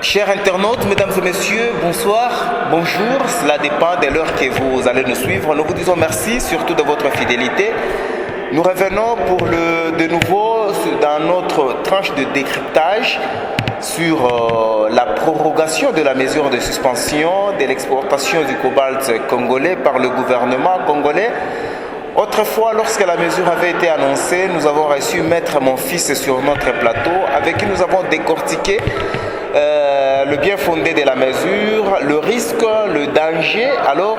Chers internautes, mesdames et messieurs, bonsoir, bonjour. Cela dépend de l'heure que vous allez nous suivre. Nous vous disons merci surtout de votre fidélité. Nous revenons de nouveau dans notre tranche de décryptage sur la prorogation de la mesure de suspension de l'exportation du cobalt congolais par le gouvernement congolais. Autrefois, lorsque la mesure avait été annoncée, nous avons reçu Maître Monfils sur notre plateau, avec qui nous avons décortiqué le bien fondé de la mesure, le risque, le danger. Alors,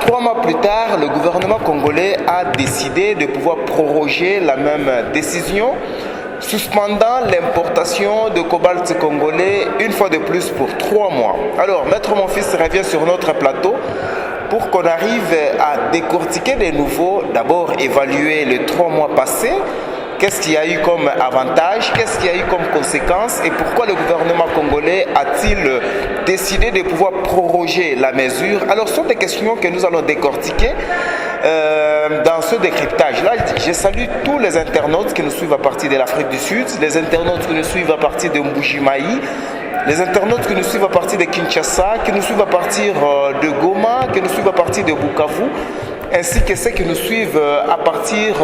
3 mois plus tard, le gouvernement congolais a décidé de pouvoir proroger la même décision, suspendant l'importation de cobalt congolais une fois de plus pour 3 mois. Alors, Maître Monfils revient sur notre plateau pour qu'on arrive à décortiquer de nouveau, d'abord évaluer les 3 mois passés. Qu'est-ce qu'il y a eu comme avantage, qu'est-ce qu'il y a eu comme conséquence et pourquoi le gouvernement congolais a-t-il décidé de pouvoir proroger la mesure? Alors, ce sont des questions que nous allons décortiquer dans ce décryptage-là. Je salue tous les internautes qui nous suivent à partir de l'Afrique du Sud, les internautes qui nous suivent à partir de Mbujimayi, les internautes qui nous suivent à partir de Kinshasa, qui nous suivent à partir de Goma, qui nous suivent à partir de Bukavu, ainsi que ceux qui nous suivent à partir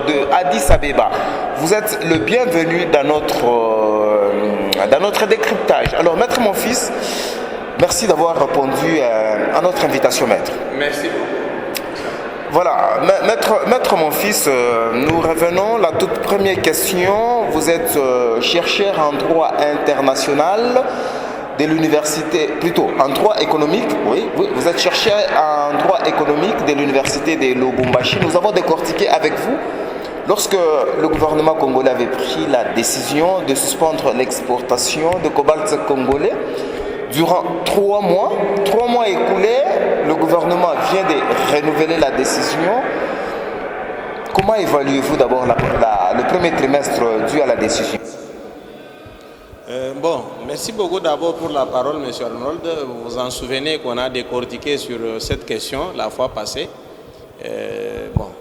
de Addis Abeba. Vous êtes le bienvenu dans notre décryptage. Alors, Maître Monfils, merci d'avoir répondu à notre invitation, Maître. Merci beaucoup. Voilà, Maître Monfils, nous revenons à la toute première question. Vous êtes chercheur en droit international de l'université, plutôt en droit économique, oui, vous êtes chercheur en droit économique de l'université de Lubumbashi. Nous avons décortiqué avec vous, lorsque le gouvernement congolais avait pris la décision de suspendre l'exportation de cobalt congolais, durant 3 mois écoulés, le gouvernement vient de renouveler la décision. Comment évaluez-vous d'abord le premier trimestre dû à la décision? Merci beaucoup d'abord pour la parole, M. Arnold. Vous vous en souvenez qu'on a décortiqué sur cette question la fois passée.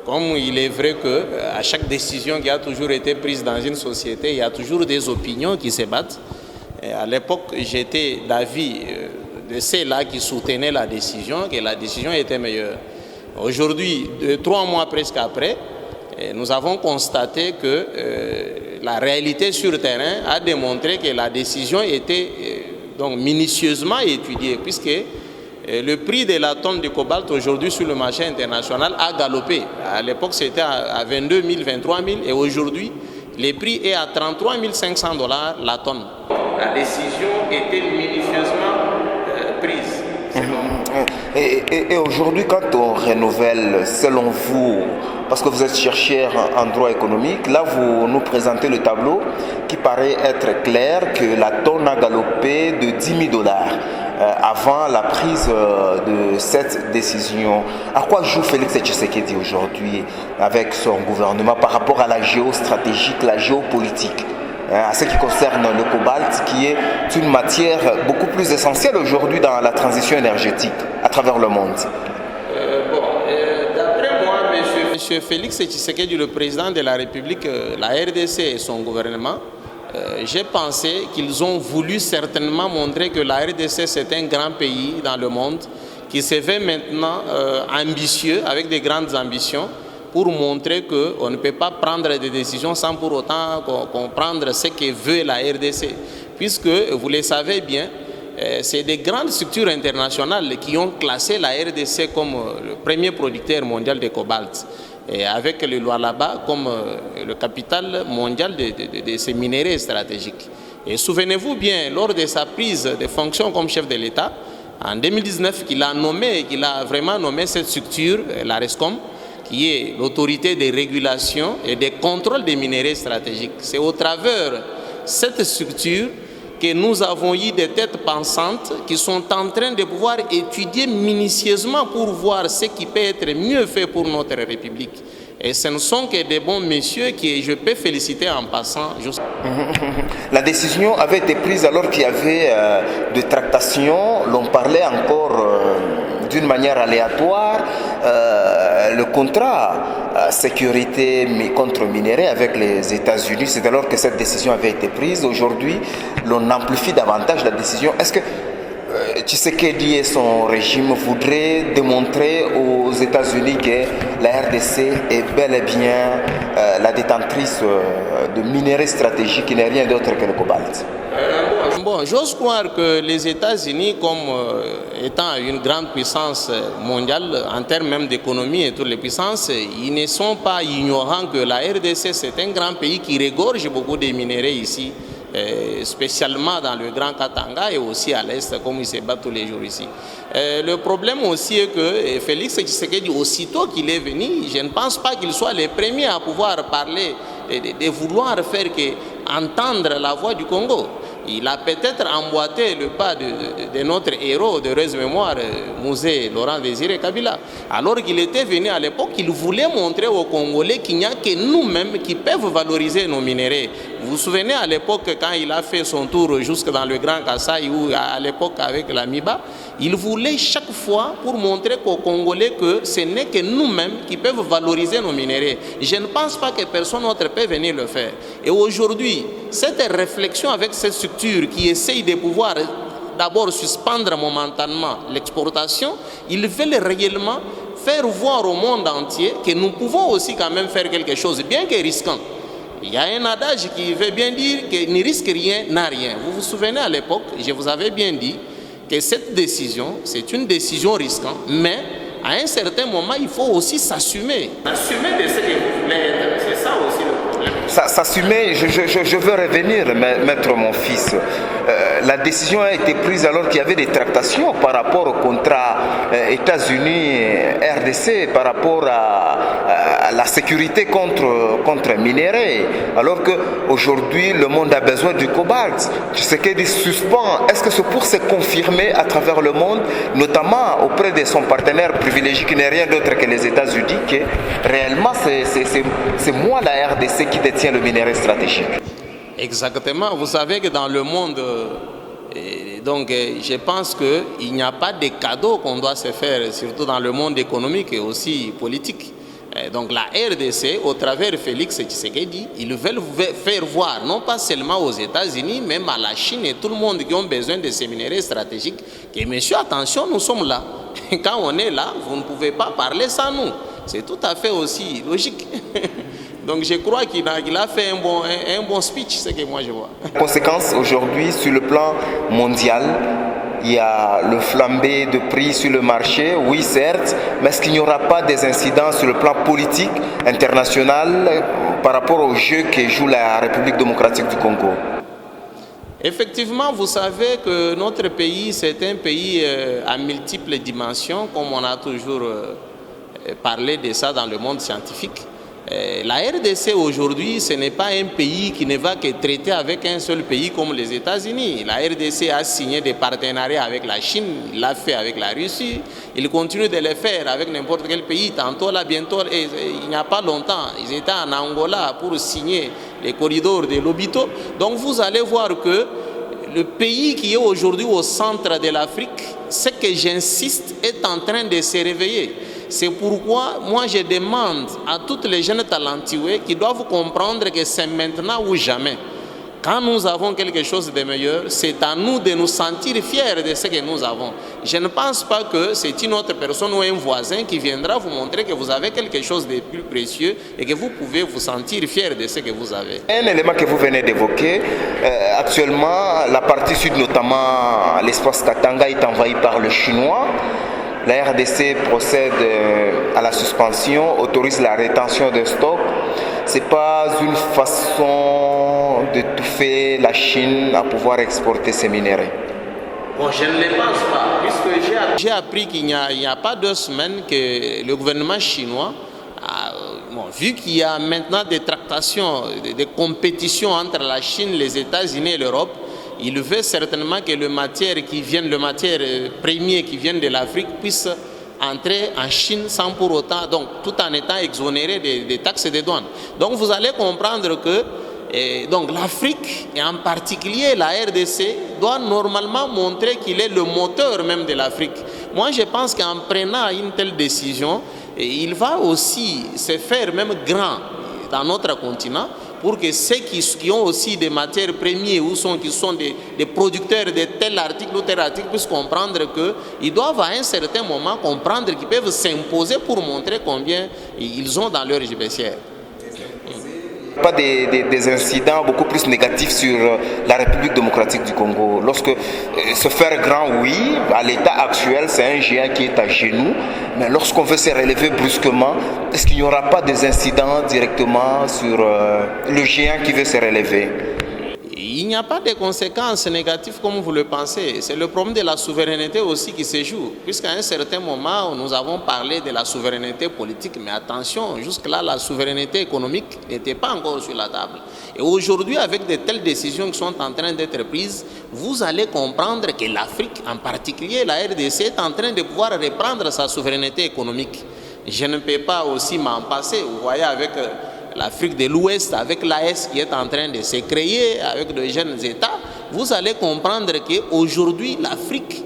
Comme il est vrai qu'à chaque décision qui a toujours été prise dans une société, il y a toujours des opinions qui se battent. Et à l'époque, j'étais d'avis de ceux-là qui soutenaient la décision, que la décision était meilleure. Aujourd'hui, 3 mois presque après, nous avons constaté que la réalité sur le terrain a démontré que la décision était donc minutieusement étudiée, puisque le prix de la tonne de cobalt aujourd'hui sur le marché international a galopé. À l'époque, c'était à 22 000, 23 000 et aujourd'hui, le prix est à 33 500 $ la tonne. La décision était minutieusement prise. Et aujourd'hui, quand on renouvelle, selon vous, parce que vous êtes chercheur en droit économique, là vous nous présentez le tableau qui paraît être clair que la tonne a galopé de 10 000 $ avant la prise de cette décision. À quoi joue Félix Tshisekedi aujourd'hui avec son gouvernement par rapport à la géostratégie, la géopolitique, à ce qui concerne le cobalt, qui est une matière beaucoup plus essentielle aujourd'hui dans la transition énergétique à travers le monde? D'après moi, M. Félix Tshisekedi, le président de la République, la RDC et son gouvernement, j'ai pensé qu'ils ont voulu certainement montrer que la RDC c'est un grand pays dans le monde qui se fait maintenant ambitieux, avec des grandes ambitions, pour montrer qu'on ne peut pas prendre des décisions sans pour autant comprendre ce que veut la RDC. Puisque, vous le savez bien, c'est des grandes structures internationales qui ont classé la RDC comme le premier producteur mondial de cobalt, et avec le Lualaba comme le capital mondial de ces minéraux stratégiques. Et souvenez-vous bien, lors de sa prise de fonction comme chef de l'État, en 2019, qu'il a vraiment nommé cette structure, la RESCOM, qui est l'autorité de régulation et de contrôle des minéraux stratégiques. C'est au travers de cette structure que nous avons eu des têtes pensantes qui sont en train de pouvoir étudier minutieusement pour voir ce qui peut être mieux fait pour notre République. Et ce ne sont que des bons messieurs que je peux féliciter en passant. La décision avait été prise alors qu'il y avait des tractations, l'on parlait encore d'une manière aléatoire. le contrat sécurité contre minerai avec les États-Unis. C'est alors que cette décision avait été prise. Aujourd'hui, l'on amplifie davantage la décision. Est-ce que Tshisekedi et son régime voudraient démontrer aux États-Unis que la RDC est bel et bien la détentrice de minerais stratégiques qui n'est rien d'autre que le cobalt? Bon, j'ose croire que les États-Unis, comme étant une grande puissance mondiale en termes même d'économie et toutes les puissances, ils ne sont pas ignorants que la RDC, c'est un grand pays qui regorge beaucoup de minéraux ici, spécialement dans le Grand Katanga et aussi à l'Est, comme ils se battent tous les jours ici. Le problème aussi est que Félix Tshisekedi, aussitôt qu'il est venu, je ne pense pas qu'il soit le premier à pouvoir parler, de vouloir faire entendre la voix du Congo. Il a peut-être emboîté le pas de notre héros de heureuse mémoire, Mouzé Laurent Désiré Kabila. Alors qu'il était venu à l'époque, il voulait montrer aux Congolais qu'il n'y a que nous-mêmes qui peuvent valoriser nos minéraux. Vous vous souvenez à l'époque quand il a fait son tour jusque dans le Grand Kasaï ou à l'époque avec la MIBA, il voulait chaque fois pour montrer aux Congolais que ce n'est que nous-mêmes qui peuvent valoriser nos minéraux. Je ne pense pas que personne d'autre peut venir le faire. Et aujourd'hui, cette réflexion avec cette structure qui essaye de pouvoir d'abord suspendre momentanément l'exportation, ils veulent réellement faire voir au monde entier que nous pouvons aussi quand même faire quelque chose, bien que risquant. Il y a un adage qui veut bien dire que ne risque rien n'a rien. Vous vous souvenez à l'époque, je vous avais bien dit que cette décision, c'est une décision risquante, mais à un certain moment, il faut aussi s'assumer. Assumer de ce que vous voulez être, c'est ça aussi le problème. S'assumer, je veux revenir, maître mon fils. La décision a été prise alors qu'il y avait des tractations par rapport au contrat États-Unis-RDC, par rapport à la sécurité contre minerais. Alors qu'aujourd'hui, le monde a besoin du cobalt. Tu sais qu'il suspend. Est-ce que c'est pour se confirmer à travers le monde, notamment auprès de son partenaire privilégié qui n'est rien d'autre que les États-Unis, que réellement c'est moi la RDC qui détient le minerai stratégique? Exactement. Vous savez que dans le monde, je pense qu'il n'y a pas de cadeaux qu'on doit se faire, surtout dans le monde économique et aussi politique. Donc la RDC, au travers de Félix Tshisekedi, ils veulent faire voir, non pas seulement aux États-Unis, même à la Chine et tout le monde qui ont besoin de ces minéraux stratégiques, que monsieur, attention, nous sommes là. Quand on est là, vous ne pouvez pas parler sans nous. C'est tout à fait aussi logique. Donc je crois qu'il a fait un bon speech, c'est ce que moi je vois. Conséquence aujourd'hui sur le plan mondial, il y a le flambé de prix sur le marché, oui certes, mais est-ce qu'il n'y aura pas des incidents sur le plan politique international par rapport au jeu que joue la République démocratique du Congo? Effectivement, vous savez que notre pays, c'est un pays à multiples dimensions, comme on a toujours parlé de ça dans le monde scientifique. La RDC aujourd'hui, ce n'est pas un pays qui ne va que traiter avec un seul pays comme les États-Unis. La RDC a signé des partenariats avec la Chine, il l'a fait avec la Russie, il continue de le faire avec n'importe quel pays. Tantôt là, bientôt, il n'y a pas longtemps, ils étaient en Angola pour signer les corridors de Lobito. Donc vous allez voir que le pays qui est aujourd'hui au centre de l'Afrique, ce que j'insiste, est en train de se réveiller. C'est pourquoi moi je demande à toutes les jeunes talentueux qui doivent comprendre que c'est maintenant ou jamais. Quand nous avons quelque chose de meilleur, c'est à nous de nous sentir fiers de ce que nous avons. Je ne pense pas que c'est une autre personne ou un voisin qui viendra vous montrer que vous avez quelque chose de plus précieux et que vous pouvez vous sentir fiers de ce que vous avez. Un élément que vous venez d'évoquer, actuellement, la partie sud, notamment l'espace Katanga, est envahi par le chinois. La RDC procède à la suspension, autorise la rétention de stock. Ce n'est pas une façon d'étouffer la Chine à pouvoir exporter ses minéraux. Bon, je ne le pense pas, puisque j'ai appris qu'il n'y a pas 2 semaines que le gouvernement chinois, vu qu'il y a maintenant des tractations, des compétitions entre la Chine, les États-Unis et l'Europe, il veut certainement que le matière premier qui vient de l'Afrique puisse entrer en Chine sans pour autant, donc tout en étant exonéré des taxes et des douanes. Donc vous allez comprendre que l'Afrique, et en particulier la RDC, doit normalement montrer qu'il est le moteur même de l'Afrique. moi je pense qu'en prenant une telle décision, il va aussi se faire même grand dans notre continent, pour que ceux qui ont aussi des matières premières ou qui sont des producteurs de tel article ou tel article puissent comprendre qu'ils doivent à un certain moment comprendre qu'ils peuvent s'imposer pour montrer combien ils ont dans leur gibecière. Pas des incidents beaucoup plus négatifs sur la République démocratique du Congo. Lorsque se faire grand, oui, à l'état actuel, c'est un géant qui est à genoux, mais lorsqu'on veut se relever brusquement, est-ce qu'il n'y aura pas des incidents directement sur le géant qui veut se relever? Il n'y a pas de conséquences négatives comme vous le pensez. C'est le problème de la souveraineté aussi qui se joue. Puisqu'à un certain moment, nous avons parlé de la souveraineté politique, mais attention, jusque-là, la souveraineté économique n'était pas encore sur la table. Et aujourd'hui, avec de telles décisions qui sont en train d'être prises, vous allez comprendre que l'Afrique, en particulier la RDC, est en train de pouvoir reprendre sa souveraineté économique. Je ne peux pas aussi m'en passer. Vous voyez, avec l'Afrique de l'Ouest, avec l'AES qui est en train de se créer, avec de jeunes États, vous allez comprendre qu'aujourd'hui, l'Afrique,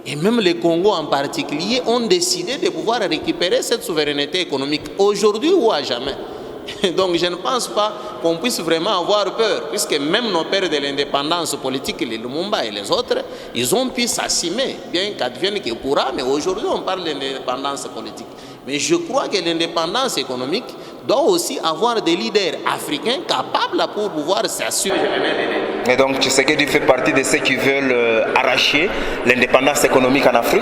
et même le Congo en particulier, ont décidé de pouvoir récupérer cette souveraineté économique, aujourd'hui ou à jamais. Donc je ne pense pas qu'on puisse vraiment avoir peur, puisque même nos pères de l'indépendance politique, les Lumumba et les autres, ils ont pu s'assumer, bien qu'advienne que pourra, mais aujourd'hui on parle d'indépendance politique. Mais je crois que l'indépendance économique doit aussi avoir des leaders africains capables pour pouvoir s'assurer. Et donc Tshisekedi fait partie de ceux qui veulent arracher l'indépendance économique en Afrique?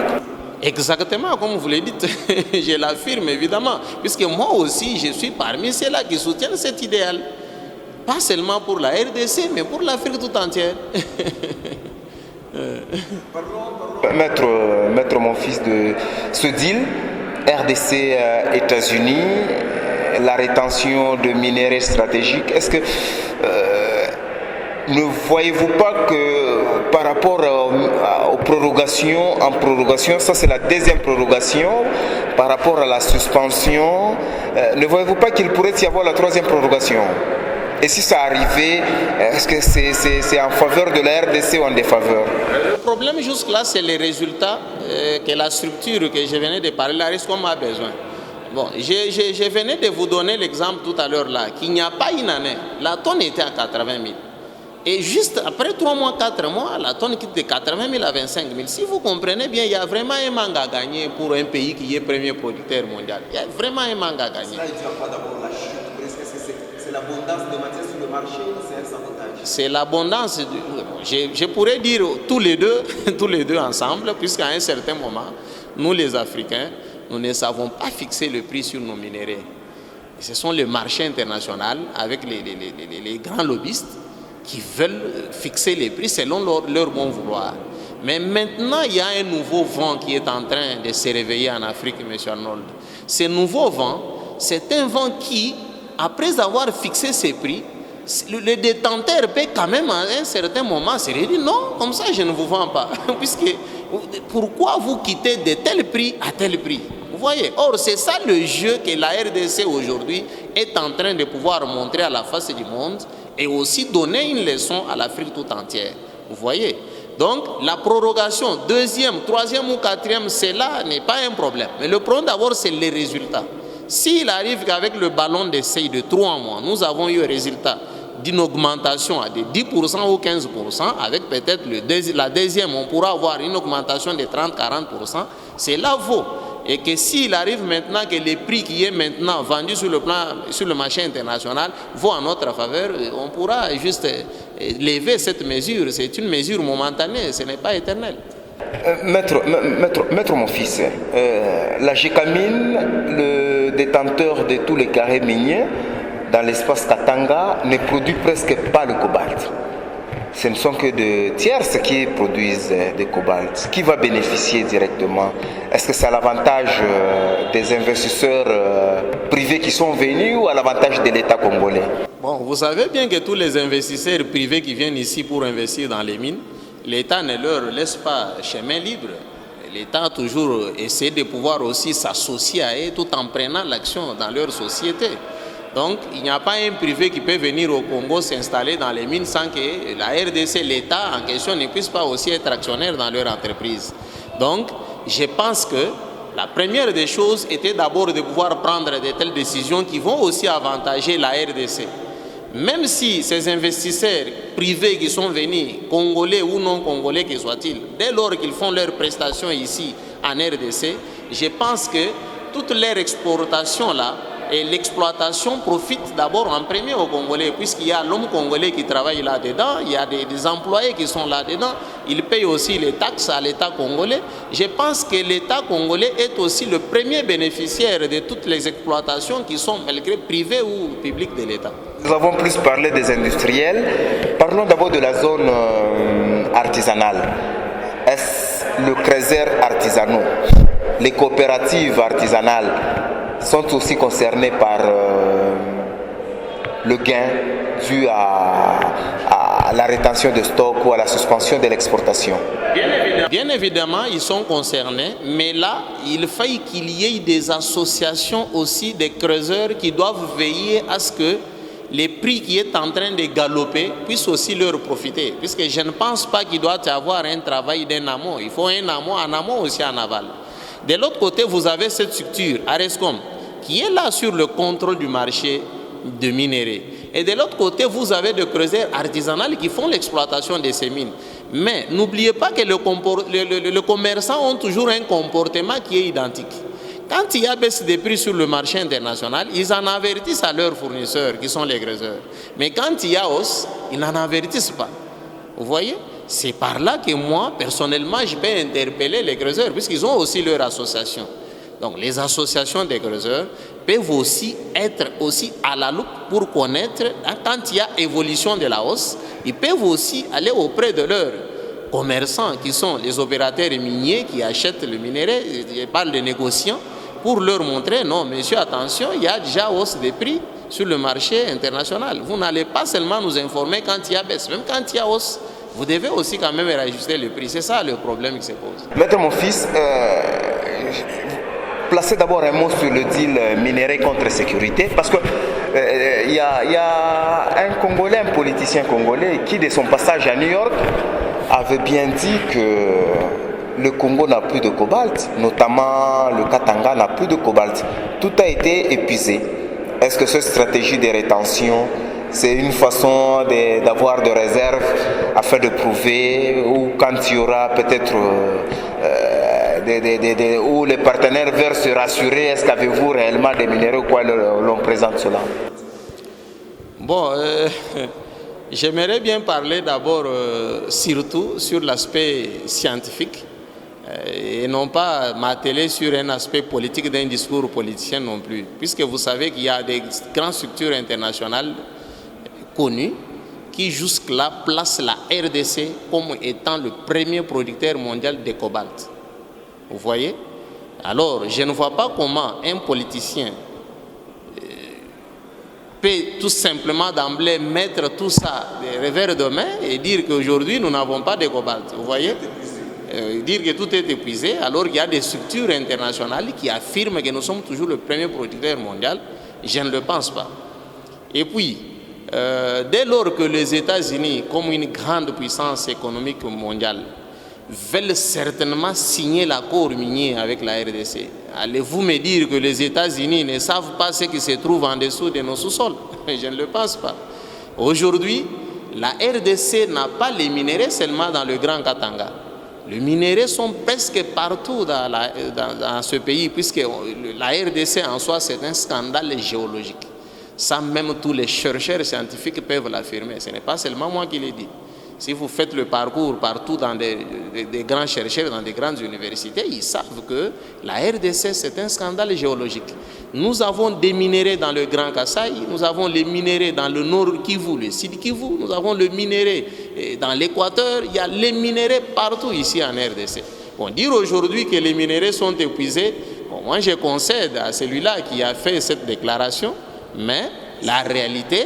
Exactement, comme vous le dites, je l'affirme évidemment, puisque moi aussi je suis parmi ceux-là qui soutiennent cet idéal. Pas seulement pour la RDC, mais pour l'Afrique tout entière. Maître mon fils, de ce deal, RDC, États-Unis, la rétention de minerais stratégiques, est-ce que ne voyez-vous pas que par rapport aux prorogations, en prorogation, ça c'est la deuxième prorogation, par rapport à la suspension, ne voyez-vous pas qu'il pourrait y avoir la troisième prorogation? Et si ça arrivait, est-ce que c'est en faveur de la RDC ou en défaveur? Le problème jusque-là, c'est les résultats que la structure que je venais de parler, la RISCOM a besoin. Bon, je venais de vous donner l'exemple tout à l'heure là, qu'il n'y a pas une année, la tonne était à 80 000. Et juste après 3 mois, 4 mois, la tonne quitte de 80 000 à 25 000. Si vous comprenez bien, il y a vraiment un manque à gagner pour un pays qui est premier producteur mondial. Il y a vraiment un manque à gagner. Cela ne tient pas d'abord la chute. Est-ce que c'est l'abondance de matières sur le marché ou c'est un sabotage? C'est l'abondance. Je pourrais dire tous les deux ensemble, puisqu'à un certain moment, nous les Africains, nous ne savons pas fixer le prix sur nos minéraux. Et ce sont les marchés internationaux avec les grands lobbyistes qui veulent fixer les prix selon leur bon vouloir. Mais maintenant, il y a un nouveau vent qui est en train de se réveiller en Afrique, M. Arnold. Ce nouveau vent, c'est un vent qui, après avoir fixé ses prix, le détenteur peut quand même à un certain moment se dire non, comme ça je ne vous vends pas. Puisque, pourquoi vous quittez de tel prix à tel prix? Vous voyez, or c'est ça le jeu que la RDC aujourd'hui est en train de pouvoir montrer à la face du monde et aussi donner une leçon à l'Afrique tout entière. Vous voyez? Donc la prorogation, deuxième, troisième ou quatrième, cela n'est pas un problème. Mais le problème d'abord, c'est les résultats. S'il arrive qu'avec le ballon d'essai de 3 mois, nous avons eu un résultat d'une augmentation de 10% ou 15%, avec peut-être la deuxième, on pourra avoir une augmentation de 30-40%, cela vaut. Et que s'il arrive maintenant que les prix qui est maintenant vendu sur le marché international vont en notre faveur, on pourra juste lever cette mesure. C'est une mesure momentanée, ce n'est pas éternel. Maître mon fils, la Gécamine, le détenteur de tous les carrés miniers dans l'espace Katanga, ne produit presque pas le cobalt. Ce ne sont que de tierces qui produisent du cobalt. Qui va bénéficier directement? Est-ce que c'est à l'avantage des investisseurs privés qui sont venus ou à l'avantage de l'État congolais? Bon, vous savez bien que tous les investisseurs privés qui viennent ici pour investir dans les mines, l'État ne leur laisse pas chemin libre. L'État a toujours essayé de pouvoir aussi s'associer à eux tout en prenant l'action dans leur société. Donc, il n'y a pas un privé qui peut venir au Congo s'installer dans les mines sans que la RDC, l'État en question, ne puisse pas aussi être actionnaire dans leur entreprise. Donc, je pense que la première des choses était d'abord de pouvoir prendre de telles décisions qui vont aussi avantager la RDC. Même si ces investisseurs privés qui sont venus, congolais ou non congolais qu'ils soient-ils, dès lors qu'ils font leurs prestations ici en RDC, je pense que toute leur exportation là et l'exploitation profite d'abord en premier aux Congolais, puisqu'il y a l'homme congolais qui travaille là-dedans, il y a des employés qui sont là-dedans, ils payent aussi les taxes à l'État congolais. Je pense que l'État congolais est aussi le premier bénéficiaire de toutes les exploitations qui sont malgré privées ou publiques de l'État. Nous avons plus parlé des industriels. Parlons d'abord de la zone artisanale. Est-ce le creuser artisanaux, les coopératives artisanales sont aussi concernés par le gain dû à la rétention de stock ou à la suspension de l'exportation? Bien évidemment, ils sont concernés, mais là, il faut qu'il y ait des associations aussi, des creuseurs qui doivent veiller à ce que les prix qui est en train de galoper puissent aussi leur profiter. Puisque je ne pense pas qu'il doit y avoir un travail d'un amont. Il faut un amont en amont aussi en aval. De l'autre côté, vous avez cette structure, Arescom, qui est là sur le contrôle du marché de minerais. Et de l'autre côté, vous avez des creuseurs artisanaux qui font l'exploitation de ces mines. Mais n'oubliez pas que les commerçants ont toujours un comportement qui est identique. Quand il y a baisse des prix sur le marché international, ils en avertissent à leurs fournisseurs, qui sont les creuseurs. Mais quand il y a hausse, ils n'en avertissent pas. Vous voyez? C'est par là que moi, personnellement, je peux interpeller les creuseurs, puisqu'ils ont aussi leur association. Donc les associations des creuseurs peuvent aussi être aussi à la loupe pour connaître, quand il y a évolution de la hausse, ils peuvent aussi aller auprès de leurs commerçants qui sont les opérateurs miniers qui achètent le minerai, je parle de négociants, pour leur montrer, non monsieur, attention, il y a déjà hausse des prix sur le marché international. Vous n'allez pas seulement nous informer quand il y a baisse, même quand il y a hausse, vous devez aussi quand même réajuster le prix. C'est ça le problème qui se pose. Maître mon fils, placez d'abord un mot sur le deal minerai contre sécurité, parce que y a un Congolais, un politicien congolais, qui de son passage à New York avait bien dit que le Congo n'a plus de cobalt, notamment le Katanga n'a plus de cobalt. Tout a été épuisé. Est-ce que cette stratégie de rétention, c'est une façon d'avoir des réserves afin de prouver, ou quand il y aura peut-être où les partenaires veulent se rassurer, est-ce qu'avez-vous réellement des minéraux, quoi l'on présente cela? Bon, j'aimerais bien parler d'abord surtout sur l'aspect scientifique et non pas m'atteler sur un aspect politique d'un discours politicien non plus, puisque vous savez qu'il y a des grandes structures internationales connues qui jusque-là placent la RDC comme étant le premier producteur mondial de cobalt. Vous voyez? Alors, je ne vois pas comment un politicien peut tout simplement d'emblée mettre tout ça de revers de main et dire qu'aujourd'hui nous n'avons pas de cobalt. Vous voyez? Dire que tout est épuisé alors qu'il y a des structures internationales qui affirment que nous sommes toujours le premier producteur mondial. Je ne le pense pas. Et puis, dès lors que les États-Unis, comme une grande puissance économique mondiale, veulent certainement signer l'accord minier avec la RDC, allez-vous me dire que les États-Unis ne savent pas ce qui se trouve en dessous de nos sous-sols? Je ne le pense pas. Aujourd'hui, la RDC n'a pas les minéraux seulement dans le Grand Katanga. Les minéraux sont presque partout dans ce pays, puisque la RDC en soi, c'est un scandale géologique. Ça, même tous les chercheurs scientifiques peuvent l'affirmer. Ce n'est pas seulement moi qui l'ai dit. Si vous faites le parcours partout dans des grands chercheurs, dans des grandes universités, ils savent que la RDC, c'est un scandale géologique. Nous avons des minéraux dans le Grand Kasaï, nous avons les minéraux dans le Nord Kivu, le Sud Kivu, nous avons le minerai dans l'Équateur, il y a les minéraux partout ici en RDC. Bon, dire aujourd'hui que les minéraux sont épuisés, bon, moi je concède à celui-là qui a fait cette déclaration, mais la réalité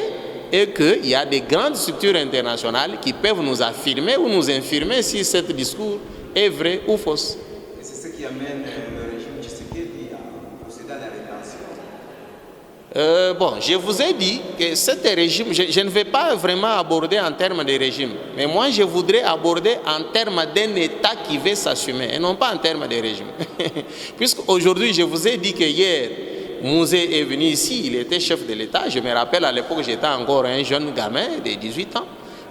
est qu'il y a des grandes structures internationales qui peuvent nous affirmer ou nous infirmer si ce discours est vrai ou faux. Et c'est ce qui amène le régime Tshisekedi à procéder à la rétention. Bon, je vous ai dit que cet régime, je ne vais pas vraiment aborder en termes de régime, mais moi je voudrais aborder en termes d'un État qui veut s'assumer, et non pas en termes de régime. Puisqu'aujourd'hui, je vous ai dit que hier, Mouzé est venu ici, il était chef de l'État. Je me rappelle à l'époque, j'étais encore un jeune gamin de 18 ans.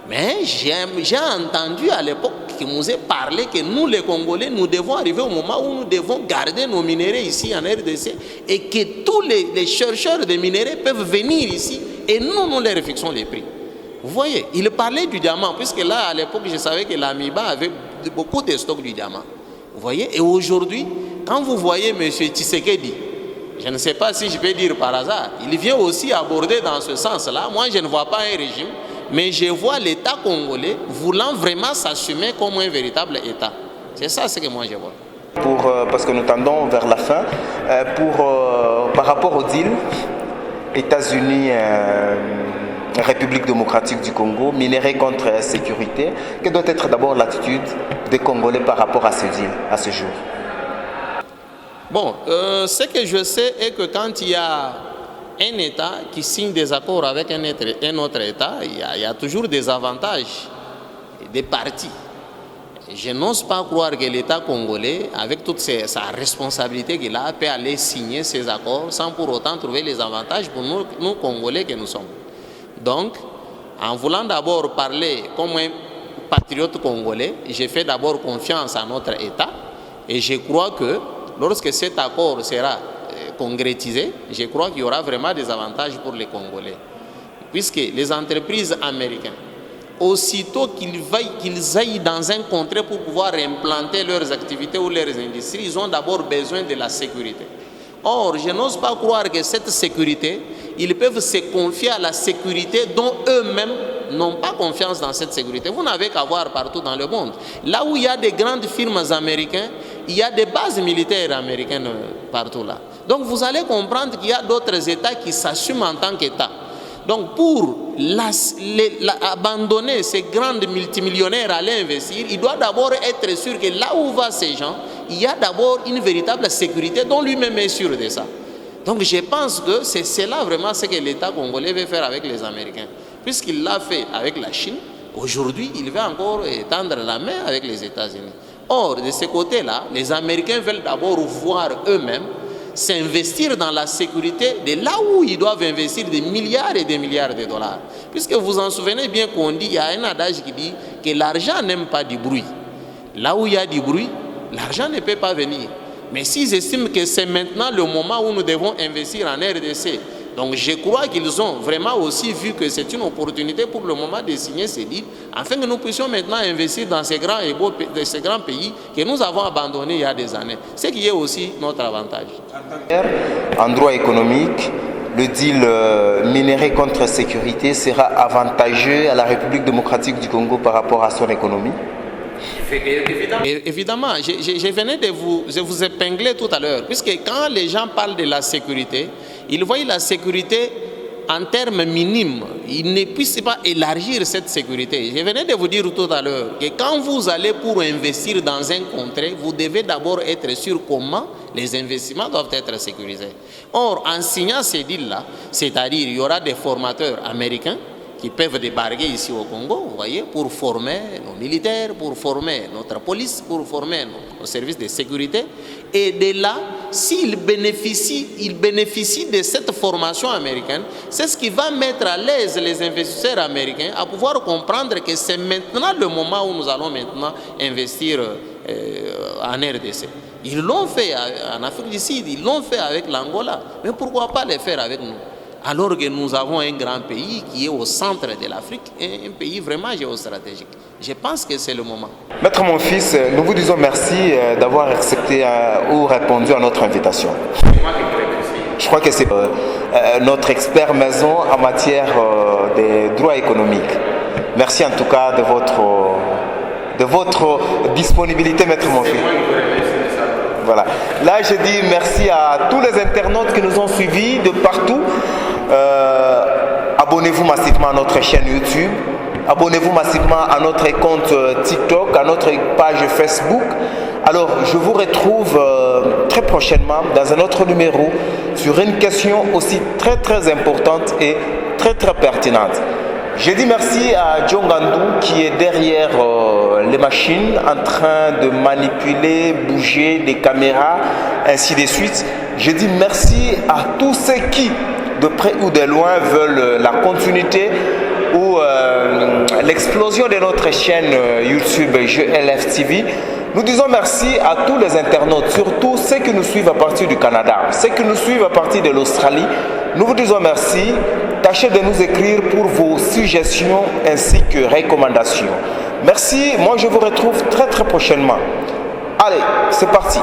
Mais j'ai entendu à l'époque que Mouzé parlait que nous, les Congolais, nous devons arriver au moment où nous devons garder nos minéraux ici en RDC et que tous les chercheurs de minéraux peuvent venir ici et nous leur fixons les prix. Vous voyez, il parlait du diamant, puisque là, à l'époque, je savais que l'Amiba avait beaucoup de stocks du diamant. Vous voyez, et aujourd'hui, quand vous voyez M. Tshisekedi, je ne sais pas si je peux dire par hasard, il vient aussi aborder dans ce sens-là. Moi, je ne vois pas un régime, mais je vois l'État congolais voulant vraiment s'assumer comme un véritable État. C'est ça ce que moi je vois. Parce que nous tendons vers la fin, par rapport au deal, États-Unis, République démocratique du Congo, minerai contre sécurité, quelle doit être d'abord l'attitude des Congolais par rapport à ce deal, à ce jour? Bon, ce que je sais est que quand il y a un État qui signe des accords avec un autre État, il y a toujours des avantages, des parties. Je n'ose pas croire que l'État congolais, avec toute sa responsabilité qu'il a, peut aller signer ces accords sans pour autant trouver les avantages pour nous Congolais que nous sommes. Donc, en voulant d'abord parler comme un patriote congolais, j'ai fait d'abord confiance à notre État et je crois que lorsque cet accord sera concrétisé, je crois qu'il y aura vraiment des avantages pour les Congolais. Puisque les entreprises américaines, aussitôt qu'ils aillent dans un contrée pour pouvoir implanter leurs activités ou leurs industries, ils ont d'abord besoin de la sécurité. Or, je n'ose pas croire que cette sécurité, ils peuvent se confier à la sécurité dont eux-mêmes n'ont pas confiance dans cette sécurité. Vous n'avez qu'à voir partout dans le monde. Là où il y a des grandes firmes américaines, il y a des bases militaires américaines partout là. Donc vous allez comprendre qu'il y a d'autres États qui s'assument en tant qu'État. Donc pour abandonner ces grandes multimillionnaires à aller investir, il doit d'abord être sûr que là où vont ces gens, il y a d'abord une véritable sécurité dont lui-même est sûr de ça. Donc je pense que c'est cela vraiment ce que l'État congolais veut faire avec les Américains. Puisqu'il l'a fait avec la Chine, aujourd'hui il va encore tendre la main avec les États-Unis. Or, de ce côté-là, les Américains veulent d'abord voir eux-mêmes s'investir dans la sécurité de là où ils doivent investir des milliards et des milliards de dollars. Puisque vous en souvenez bien qu'on dit, il y a un adage qui dit que l'argent n'aime pas du bruit. Là où il y a du bruit, l'argent ne peut pas venir. Mais s'ils estiment que c'est maintenant le moment où nous devons investir en RDC, donc je crois qu'ils ont vraiment aussi vu que c'est une opportunité pour le moment de signer ces deals, afin que nous puissions maintenant investir dans ces grands pays que nous avons abandonnés il y a des années. Ce qui est aussi notre avantage. En droit économique, le deal minerai contre sécurité sera avantageux à la République démocratique du Congo par rapport à son économie? Évidemment, je venais de vous épingler tout à l'heure, puisque quand les gens parlent de la sécurité, ils voient la sécurité en termes minimes. Ils ne puissent pas élargir cette sécurité. Je venais de vous dire tout à l'heure que quand vous allez pour investir dans un contrée, vous devez d'abord être sûr comment les investissements doivent être sécurisés. Or, en signant ces deals-là, c'est-à-dire il y aura des formateurs américains qui peuvent débarquer ici au Congo, vous voyez, pour former nos militaires, pour former notre police, pour former nos services de sécurité. Et de là, s'ils bénéficient de cette formation américaine, c'est ce qui va mettre à l'aise les investisseurs américains à pouvoir comprendre que c'est maintenant le moment où nous allons maintenant investir en RDC. Ils l'ont fait en Afrique du Sud, ils l'ont fait avec l'Angola, mais pourquoi pas le faire avec nous? Alors que nous avons un grand pays qui est au centre de l'Afrique, un pays vraiment géostratégique. Je pense que c'est le moment. Maître mon fils, nous vous disons merci d'avoir accepté ou répondu à notre invitation. Je crois que c'est notre expert maison en matière de droit économique. Merci en tout cas de votre disponibilité, Maître mon fils. Voilà. Là, je dis merci à tous les internautes qui nous ont suivis de partout. Abonnez-vous massivement à notre chaîne YouTube. Abonnez-vous massivement à notre compte TikTok, à notre page Facebook. Alors, je vous retrouve très prochainement dans un autre numéro sur une question aussi très importante et très pertinente. Je dis merci à John Gandou qui est derrière les machines en train de manipuler, bouger des caméras, ainsi de suite. Je dis merci à tous ceux qui, de près ou de loin, veulent la continuité ou l'explosion de notre chaîne YouTube GLF TV. Nous disons merci à tous les internautes, surtout ceux qui nous suivent à partir du Canada, ceux qui nous suivent à partir de l'Australie. Nous vous disons merci. Tâchez de nous écrire pour vos suggestions ainsi que recommandations. Merci, moi je vous retrouve très prochainement. Allez, c'est parti.